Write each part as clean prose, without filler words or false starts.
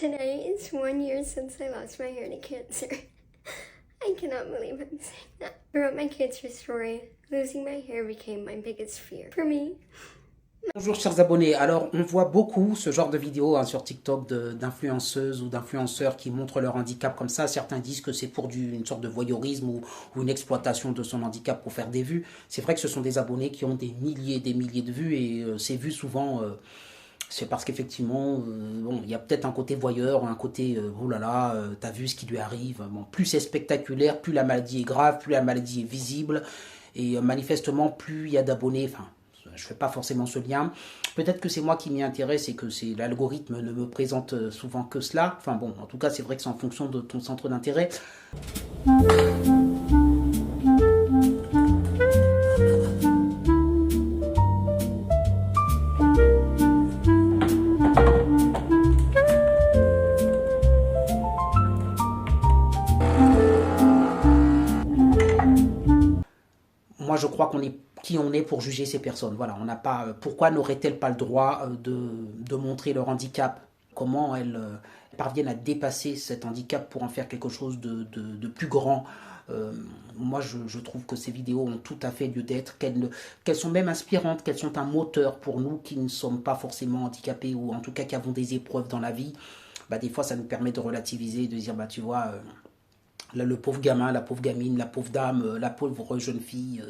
Today is 1 year since I lost my hair to cancer. I cannot believe I'm saying that. Throughout my cancer story, losing my hair became my biggest fear. For me, Bonjour chers abonnés, alors on voit beaucoup ce genre de vidéos sur TikTok d'influenceuses ou d'influenceurs qui montrent leur handicap comme ça. Certains disent que c'est pour une sorte de voyeurisme ou une exploitation de son handicap pour faire des vues. C'est vrai que ce sont des abonnés qui ont des milliers et des milliers de vues et ces vues souvent, c'est parce qu'effectivement, bon, il y a peut-être un côté voyeur, un côté oh là là, t'as vu ce qui lui arrive. Bon, plus c'est spectaculaire, plus la maladie est grave, plus la maladie est visible et manifestement plus il y a d'abonnés, enfin je ne fais pas forcément ce lien. Peut-être que c'est moi qui m'y intéresse et que l'algorithme ne me présente souvent que cela. Enfin bon, en tout cas, c'est vrai que c'est en fonction de ton centre d'intérêt. Moi, je crois qu'on est qui on est pour juger ces personnes. Voilà, on n'a pas. Pourquoi n'auraient-elles pas le droit de montrer leur handicap? Comment elles parviennent à dépasser cet handicap pour en faire quelque chose de plus grand? Moi, je trouve que ces vidéos ont tout à fait lieu d'être, qu'elles sont même inspirantes, qu'elles sont un moteur pour nous qui ne sommes pas forcément handicapés ou en tout cas qui avons des épreuves dans la vie. Bah, des fois, ça nous permet de relativiser, de dire, bah, tu vois, là, le pauvre gamin, la pauvre gamine, la pauvre dame, la pauvre jeune fille,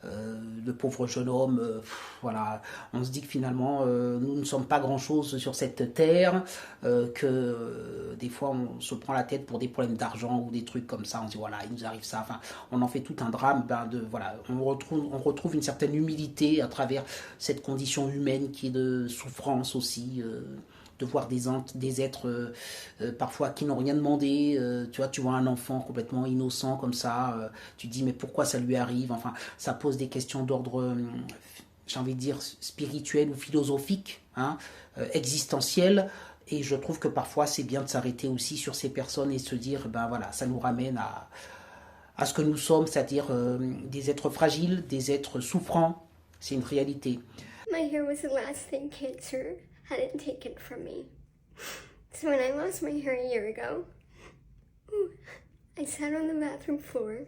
le pauvre jeune homme, voilà, on se dit que finalement nous ne sommes pas grand chose sur cette terre, que des fois on se prend la tête pour des problèmes d'argent ou des trucs comme ça, on se dit voilà il nous arrive ça, enfin on en fait tout un drame, voilà, on retrouve une certaine humilité à travers cette condition humaine qui est de souffrance aussi, de voir des êtres parfois qui n'ont rien demandé. Tu vois un enfant complètement innocent comme ça, tu te dis mais pourquoi ça lui arrive? Enfin, ça pose des questions d'ordre, j'ai envie de dire, spirituel ou philosophique, hein, existentiel. Et je trouve que parfois c'est bien de s'arrêter aussi sur ces personnes et se dire, ben voilà, ça nous ramène à ce que nous sommes, c'est-à-dire des êtres fragiles, des êtres souffrants. C'est une réalité. my hair was the last thing cancer hadn't taken from me. So when I lost my hair a year ago, I sat on the bathroom floor,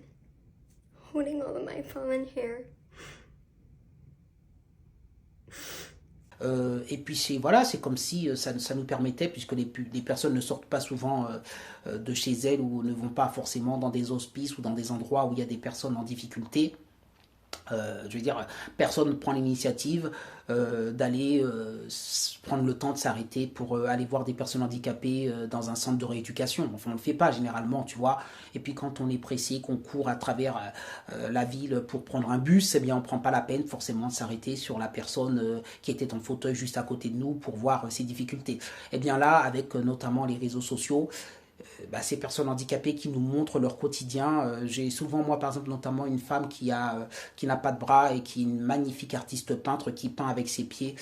holding all of my fallen hair. Et puis voilà, c'est comme si ça nous permettait, puisque les personnes ne sortent pas souvent de chez elles ou ne vont pas forcément dans des hospices ou dans des endroits où il y a des personnes en difficulté. Je veux dire, personne ne prend l'initiative d'aller prendre le temps de s'arrêter pour aller voir des personnes handicapées dans un centre de rééducation. Enfin, on ne le fait pas généralement, tu vois. Et puis quand on est pressé, qu'on court à travers la ville pour prendre un bus, eh bien, on ne prend pas la peine forcément de s'arrêter sur la personne qui était en fauteuil juste à côté de nous pour voir ses difficultés. Eh bien là, avec notamment les réseaux sociaux, bah, ces personnes handicapées qui nous montrent leur quotidien. J'ai souvent, moi par exemple, notamment une femme qui n'a pas de bras et qui est une magnifique artiste peintre qui peint avec ses pieds.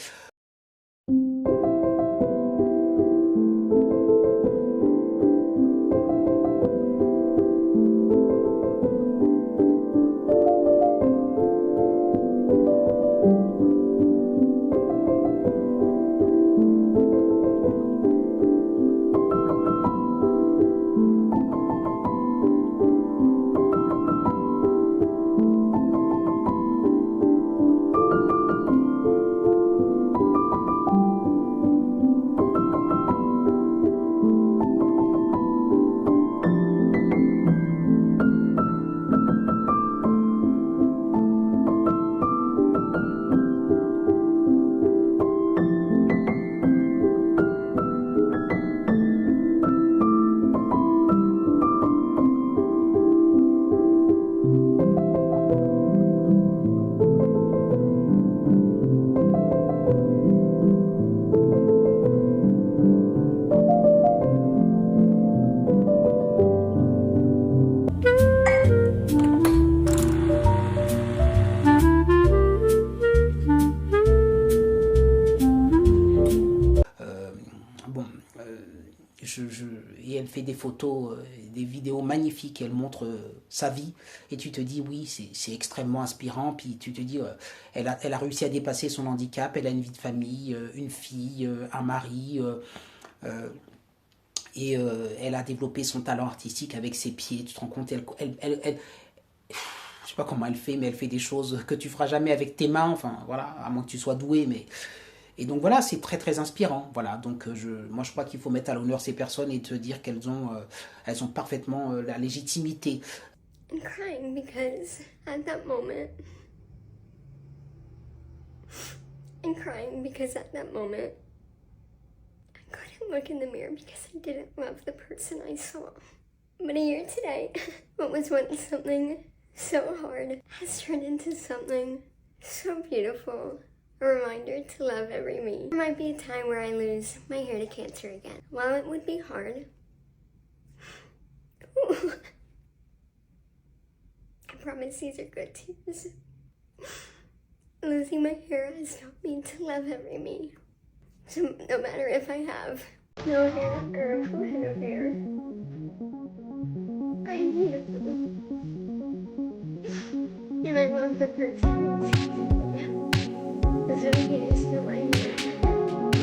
Bon, et elle fait des photos, des vidéos magnifiques, elle montre sa vie, et tu te dis oui, c'est extrêmement inspirant, puis tu te dis, elle a réussi à dépasser son handicap, elle a une vie de famille, une fille, un mari, Et elle a développé son talent artistique avec ses pieds. Tu te rends compte, je sais pas comment elle fait, mais elle fait des choses que tu feras jamais avec tes mains. Enfin, voilà, à moins que tu sois doué, mais... Et donc voilà, c'est très très inspirant. Voilà, donc moi je crois qu'il faut mettre à l'honneur ces personnes et te dire elles ont parfaitement la légitimité. I'm crying because at that moment, I couldn't look in the mirror because I didn't love the person I saw. But a year today, what was once something so hard has turned into something so beautiful. A reminder to love every me. There might be a time where I lose my hair to cancer again. While it would be hard, I promise these are good tears. Losing my hair has taught me to love every me. So no matter if I have no hair or a full head of hair, I need them. And I love the person.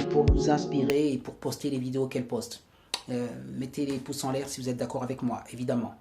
Pour nous inspirer et pour poster les vidéos qu'elle poste. Mettez les pouces en l'air si vous êtes d'accord avec moi, évidemment.